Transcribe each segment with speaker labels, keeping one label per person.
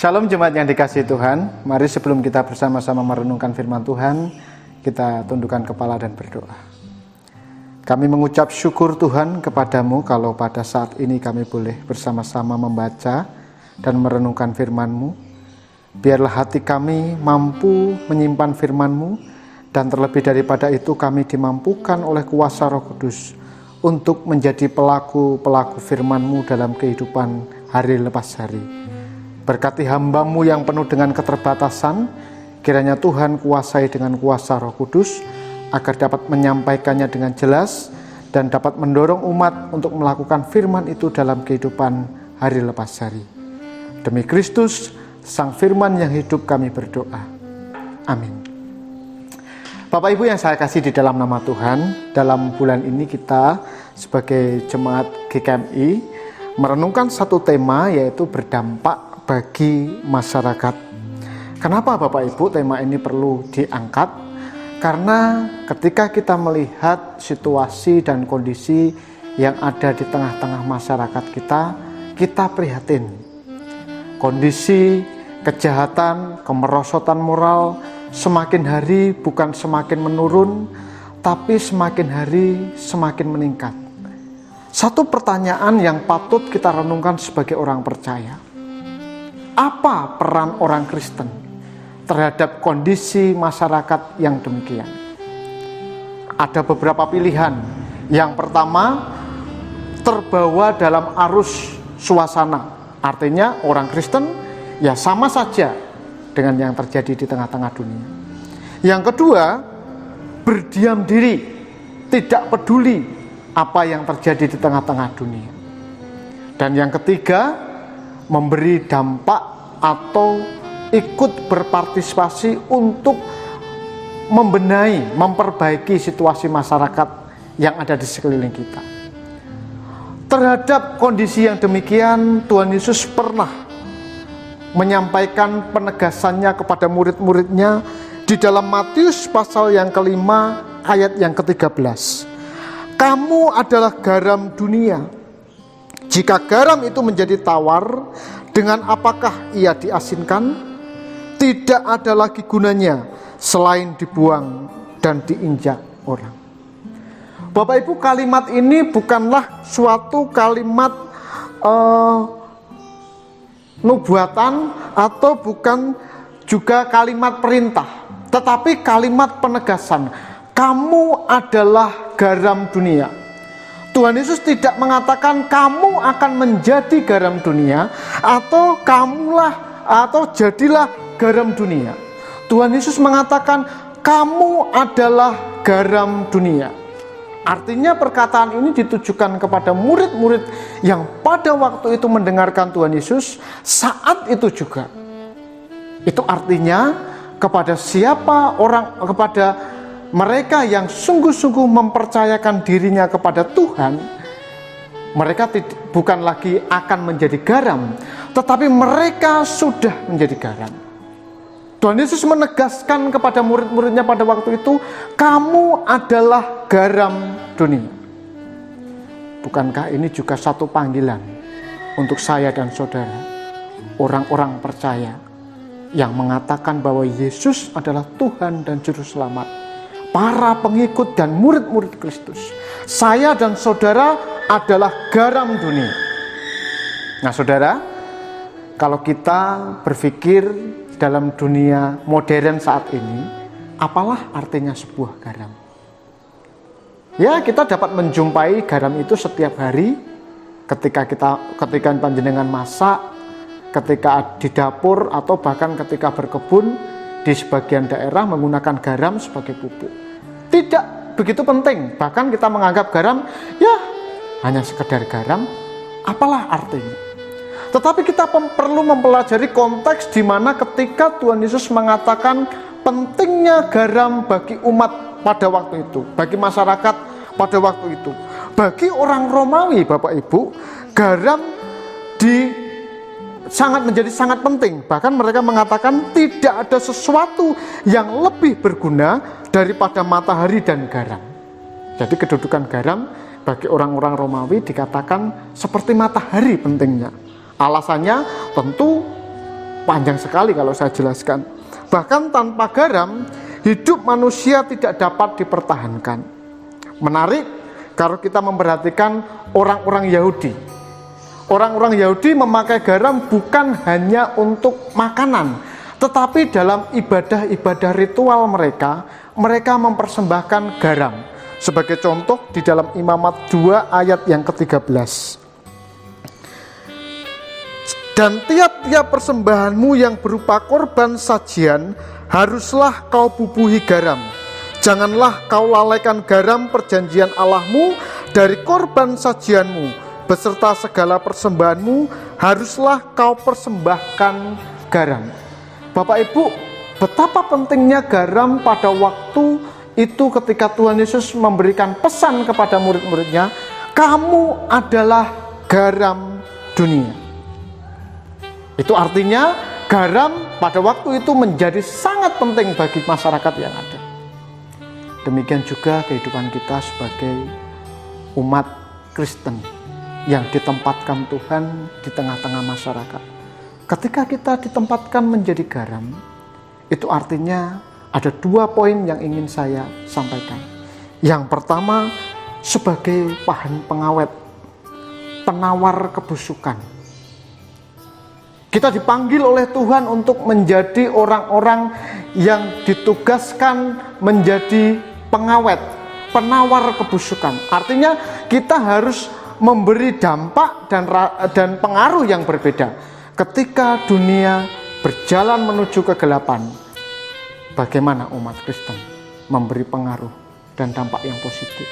Speaker 1: Shalom jemaat yang dikasihi Tuhan. Mari sebelum kita bersama-sama merenungkan firman Tuhan, kita tundukkan kepala dan berdoa. Kami mengucap syukur Tuhan kepadamu kalau pada saat ini kami boleh bersama-sama membaca dan merenungkan firman-Mu. Biarlah hati kami mampu menyimpan firman-Mu, dan terlebih daripada itu kami dimampukan oleh kuasa Roh Kudus untuk menjadi pelaku-pelaku firman-Mu dalam kehidupan hari lepas hari. Berkati hamba-Mu yang penuh dengan keterbatasan, kiranya Tuhan kuasai dengan kuasa Roh Kudus, agar dapat menyampaikannya dengan jelas dan dapat mendorong umat untuk melakukan firman itu dalam kehidupan hari lepas hari. Demi Kristus, Sang Firman yang hidup, kami berdoa. Amin. Bapak Ibu yang saya kasih di dalam nama Tuhan, dalam bulan ini kita sebagai jemaat GKMI merenungkan satu tema, yaitu berdampak bagi masyarakat. Kenapa Bapak Ibu tema ini perlu diangkat? Karena ketika kita melihat situasi dan kondisi yang ada di tengah-tengah masyarakat kita prihatin. Kondisi kejahatan, kemerosotan moral semakin hari bukan semakin menurun, tapi semakin hari semakin meningkat. Satu pertanyaan yang patut kita renungkan sebagai orang percaya. Apa peran orang Kristen terhadap kondisi masyarakat yang demikian? Ada beberapa pilihan. Yang pertama, terbawa dalam arus suasana. Artinya orang Kristen ya sama saja dengan yang terjadi di tengah-tengah dunia. Yang kedua, berdiam diri, tidak peduli apa yang terjadi di tengah-tengah dunia. Dan yang ketiga, memberi dampak atau ikut berpartisipasi untuk membenahi, memperbaiki situasi masyarakat yang ada di sekeliling kita. Terhadap kondisi yang demikian, Tuhan Yesus pernah menyampaikan penegasannya kepada murid-muridnya di dalam Matius pasal yang kelima ayat yang ke-13. Kamu adalah garam dunia. Jika garam itu menjadi tawar, dengan apakah ia diasinkan? Tidak ada lagi gunanya selain dibuang dan diinjak orang. Bapak Ibu, kalimat ini bukanlah suatu kalimat nubuatan atau bukan juga kalimat perintah, tetapi kalimat penegasan. Kamu adalah garam dunia. Tuhan Yesus tidak mengatakan kamu akan menjadi garam dunia atau kamulah atau jadilah garam dunia. Tuhan Yesus mengatakan kamu adalah garam dunia. Artinya perkataan ini ditujukan kepada murid-murid yang pada waktu itu mendengarkan Tuhan Yesus saat itu juga. Itu artinya kepada siapa orang, kepada mereka yang sungguh-sungguh mempercayakan dirinya kepada Tuhan, mereka bukan lagi akan menjadi garam, tetapi mereka sudah menjadi garam. Tuhan Yesus menegaskan kepada murid-muridnya pada waktu itu, kamu adalah garam dunia. Bukankah ini juga satu panggilan untuk saya dan saudara, orang-orang percaya yang mengatakan bahwa Yesus adalah Tuhan dan Juru Selamat, para pengikut dan murid-murid Kristus. Saya dan saudara adalah garam dunia. Nah saudara, kalau kita berpikir dalam dunia modern saat ini, apalah artinya sebuah garam? Ya, kita dapat menjumpai garam itu setiap hari ketika panjenengan masak, ketika di dapur, atau bahkan ketika berkebun di sebagian daerah menggunakan garam sebagai pupuk. Tidak begitu penting, bahkan kita menganggap garam ya hanya sekedar garam, apalah artinya. Tetapi kita perlu mempelajari konteks di mana ketika Tuhan Yesus mengatakan pentingnya garam bagi umat pada waktu itu, bagi masyarakat pada waktu itu. Bagi orang Romawi, Bapak Ibu, garam menjadi sangat penting. Bahkan mereka mengatakan tidak ada sesuatu yang lebih berguna daripada matahari dan garam. Jadi kedudukan garam bagi orang-orang Romawi dikatakan seperti matahari pentingnya. Alasannya tentu panjang sekali kalau saya jelaskan. Bahkan tanpa garam, hidup manusia tidak dapat dipertahankan. Menarik kalau kita memperhatikan orang-orang Yahudi. Orang-orang Yahudi memakai garam bukan hanya untuk makanan, tetapi dalam ibadah-ibadah ritual mereka, mereka mempersembahkan garam. Sebagai contoh di dalam Imamat 2 ayat yang ke-13. Dan tiap-tiap persembahanmu yang berupa korban sajian haruslah kau bubuhi garam. Janganlah kau lalaikan garam perjanjian Allahmu dari korban sajianmu, beserta segala persembahanmu haruslah kau persembahkan garam. Bapak Ibu, betapa pentingnya garam pada waktu itu ketika Tuhan Yesus memberikan pesan kepada murid-muridnya, kamu adalah garam dunia. Itu artinya garam pada waktu itu menjadi sangat penting bagi masyarakat yang ada. Demikian juga kehidupan kita sebagai umat Kristen yang ditempatkan Tuhan di tengah-tengah masyarakat. Ketika kita ditempatkan menjadi garam, itu artinya ada 2 poin yang ingin saya sampaikan. Yang pertama, sebagai bahan pengawet, penawar kebusukan. Kita dipanggil oleh Tuhan untuk menjadi orang-orang yang ditugaskan menjadi pengawet, penawar kebusukan. Artinya kita harus memberi dampak dan pengaruh yang berbeda. Ketika dunia berjalan menuju kegelapan, bagaimana umat Kristen memberi pengaruh dan dampak yang positif.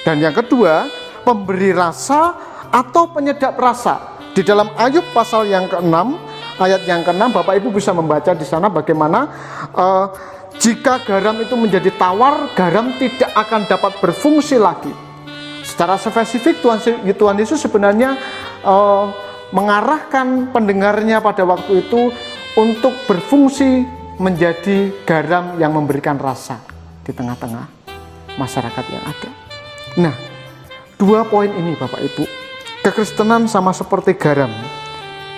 Speaker 1: Dan yang kedua, pemberi rasa atau penyedap rasa. Di dalam Ayub pasal yang ke-6, ayat yang ke-6, Bapak Ibu bisa membaca di sana bagaimana jika garam itu menjadi tawar, garam tidak akan dapat berfungsi lagi. Secara spesifik Tuhan Yesus sebenarnya mengarahkan pendengarnya pada waktu itu untuk berfungsi menjadi garam yang memberikan rasa di tengah-tengah masyarakat yang ada. Nah, 2 poin ini Bapak Ibu, kekristenan sama seperti garam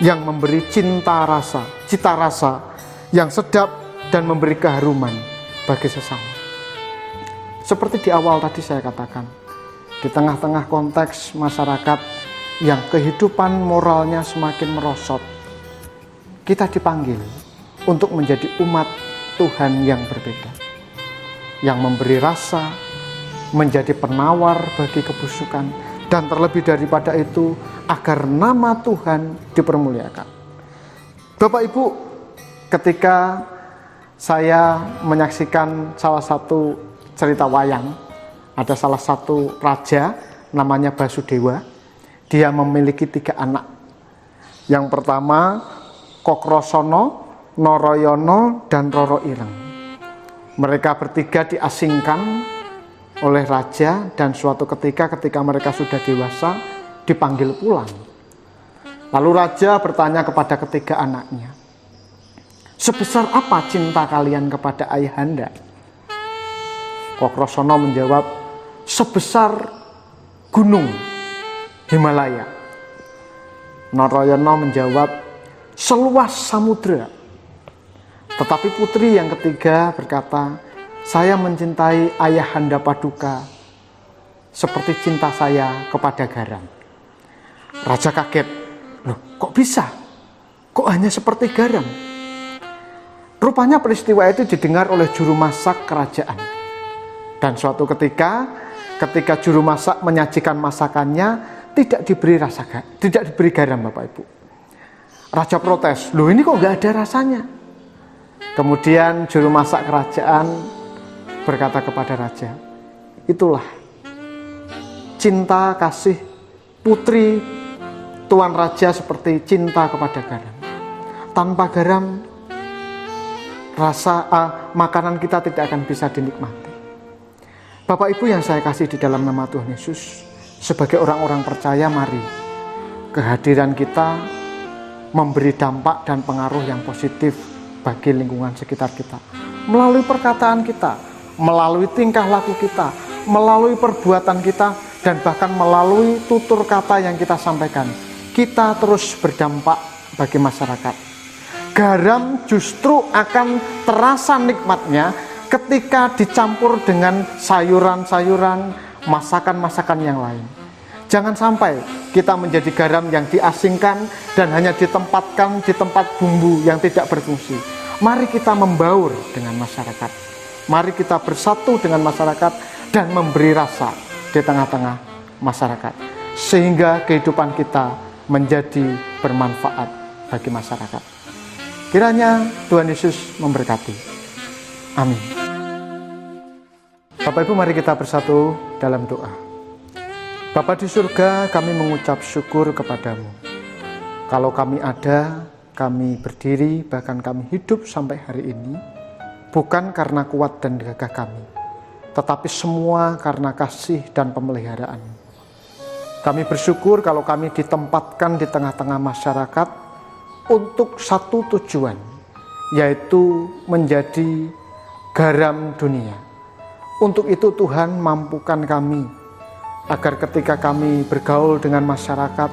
Speaker 1: yang memberi cita rasa yang sedap dan memberi keharuman bagi sesama. Seperti di awal tadi saya katakan, di tengah-tengah konteks masyarakat yang kehidupan moralnya semakin merosot, kita dipanggil untuk menjadi umat Tuhan yang berbeda, yang memberi rasa, menjadi penawar bagi kebusukan, dan terlebih daripada itu agar nama Tuhan dipermuliakan. Bapak Ibu, ketika saya menyaksikan salah satu cerita wayang, ada salah satu raja namanya Basudewa. Dia memiliki 3 anak. Yang pertama Kokrosono, Noroyono, dan Roro Ireng. Mereka bertiga diasingkan oleh raja, dan suatu ketika mereka sudah dewasa dipanggil pulang. Lalu raja bertanya kepada ketiga anaknya, sebesar apa cinta kalian kepada ayahanda? Kokrosono menjawab, sebesar gunung Himalaya. Noroyono menjawab, seluas samudra. Tetapi putri yang ketiga berkata, saya mencintai ayahanda Paduka seperti cinta saya kepada garam. Raja kaget, loh kok bisa? Kok hanya seperti garam? Rupanya peristiwa itu didengar oleh juru masak kerajaan. Dan suatu ketika juru masak menyajikan masakannya, tidak diberi garam Bapak Ibu. Raja protes, loh ini kok nggak ada rasanya? Kemudian juru masak kerajaan berkata kepada raja, itulah cinta kasih putri Tuan Raja seperti cinta kepada garam. Tanpa garam, makanan kita tidak akan bisa dinikmati. Bapak Ibu yang saya kasih di dalam nama Tuhan Yesus, sebagai orang-orang percaya, mari kehadiran kita memberi dampak dan pengaruh yang positif bagi lingkungan sekitar kita. Melalui perkataan kita, melalui tingkah laku kita, melalui perbuatan kita, dan bahkan melalui tutur kata yang kita sampaikan. Kita terus berdampak bagi masyarakat. Garam justru akan terasa nikmatnya ketika dicampur dengan sayuran-sayuran, masakan-masakan yang lain. Jangan sampai kita menjadi garam yang diasingkan dan hanya ditempatkan di tempat bumbu yang tidak berfungsi. Mari kita membaur dengan masyarakat. Mari kita bersatu dengan masyarakat dan memberi rasa di tengah-tengah masyarakat, sehingga kehidupan kita menjadi bermanfaat bagi masyarakat. Kiranya Tuhan Yesus memberkati. Amin. Bapak Ibu, mari kita bersatu dalam doa. Bapa di surga, kami mengucap syukur kepadamu. Kalau kami ada, kami berdiri, bahkan kami hidup sampai hari ini, bukan karena kuat dan gagah kami, tetapi semua karena kasih dan pemeliharaan. Kami bersyukur kalau kami ditempatkan di tengah-tengah masyarakat untuk satu tujuan, yaitu menjadi garam dunia. Untuk itu Tuhan, mampukan kami agar ketika kami bergaul dengan masyarakat,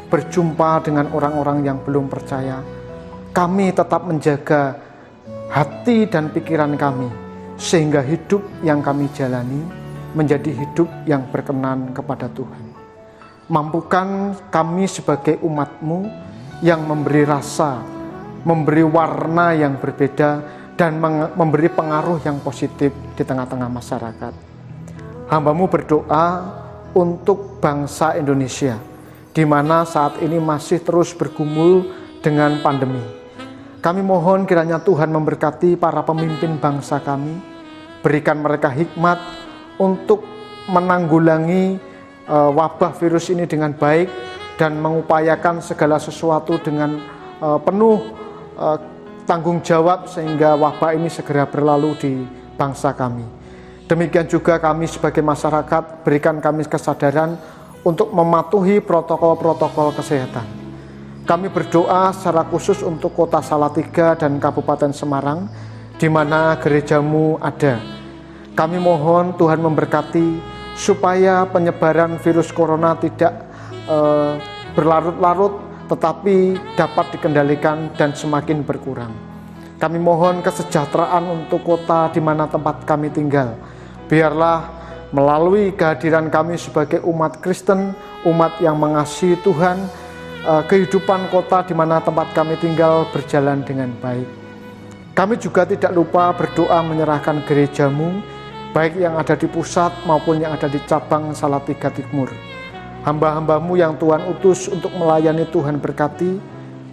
Speaker 1: berjumpa dengan orang-orang yang belum percaya, kami tetap menjaga hati dan pikiran kami, sehingga hidup yang kami jalani menjadi hidup yang berkenan kepada Tuhan. Mampukan kami sebagai umat-Mu yang memberi rasa, memberi warna yang berbeda, dan memberi pengaruh yang positif di tengah-tengah masyarakat. Hamba-Mu berdoa untuk bangsa Indonesia, di mana saat ini masih terus bergumul dengan pandemi. Kami mohon kiranya Tuhan memberkati para pemimpin bangsa kami, berikan mereka hikmat untuk menanggulangi wabah virus ini dengan baik, dan mengupayakan segala sesuatu dengan penuh tanggung jawab sehingga wabah ini segera berlalu di bangsa kami. Demikian juga kami sebagai masyarakat, berikan kami kesadaran untuk mematuhi protokol-protokol kesehatan. Kami berdoa secara khusus untuk Kota Salatiga dan Kabupaten Semarang, di mana gereja-Mu ada. Kami mohon Tuhan memberkati supaya penyebaran virus corona tidak berlarut-larut, tetapi dapat dikendalikan dan semakin berkurang. Kami mohon kesejahteraan untuk kota di mana tempat kami tinggal. Biarlah melalui kehadiran kami sebagai umat Kristen, umat yang mengasihi Tuhan, kehidupan kota di mana tempat kami tinggal berjalan dengan baik. Kami juga tidak lupa berdoa menyerahkan gereja-Mu, baik yang ada di pusat maupun yang ada di cabang Salatiga Timur. Hamba-hamba-Mu yang Tuhan utus untuk melayani, Tuhan berkati,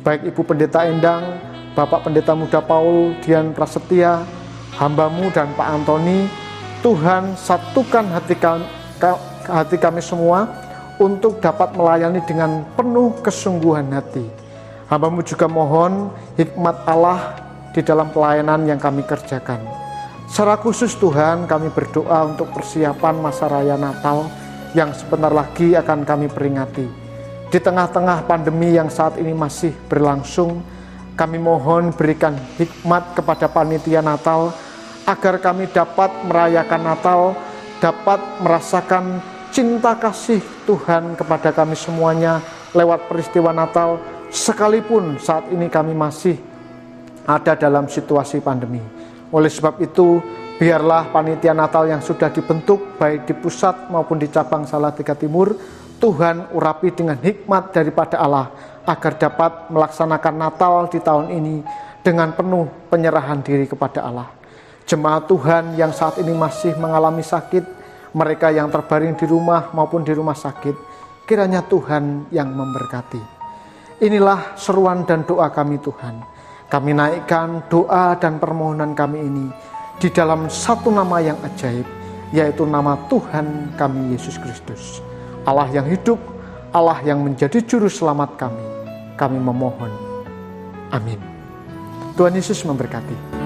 Speaker 1: baik Ibu Pendeta Endang, Bapak Pendeta Muda Paul, Dian Prasetya, hamba-Mu dan Pak Antoni. Tuhan satukan hati kami semua untuk dapat melayani dengan penuh kesungguhan hati. Hamba-Mu juga mohon hikmat Allah di dalam pelayanan yang kami kerjakan. Secara khusus Tuhan, kami berdoa untuk persiapan masa raya Natal yang sebentar lagi akan kami peringati. Di tengah-tengah pandemi yang saat ini masih berlangsung, kami mohon berikan hikmat kepada panitia Natal, agar kami dapat merayakan Natal, dapat merasakan cinta kasih Tuhan kepada kami semuanya lewat peristiwa Natal, sekalipun saat ini kami masih ada dalam situasi pandemi. Oleh sebab itu, biarlah panitia Natal yang sudah dibentuk baik di pusat maupun di cabang Salatiga Timur, Tuhan urapi dengan hikmat daripada Allah agar dapat melaksanakan Natal di tahun ini dengan penuh penyerahan diri kepada Allah. Jemaat Tuhan yang saat ini masih mengalami sakit, mereka yang terbaring di rumah maupun di rumah sakit, kiranya Tuhan yang memberkati. Inilah seruan dan doa kami Tuhan. Kami naikkan doa dan permohonan kami ini di dalam satu nama yang ajaib, yaitu nama Tuhan kami Yesus Kristus, Allah yang hidup, Allah yang menjadi juru selamat kami memohon. Amin. Tuhan Yesus memberkati.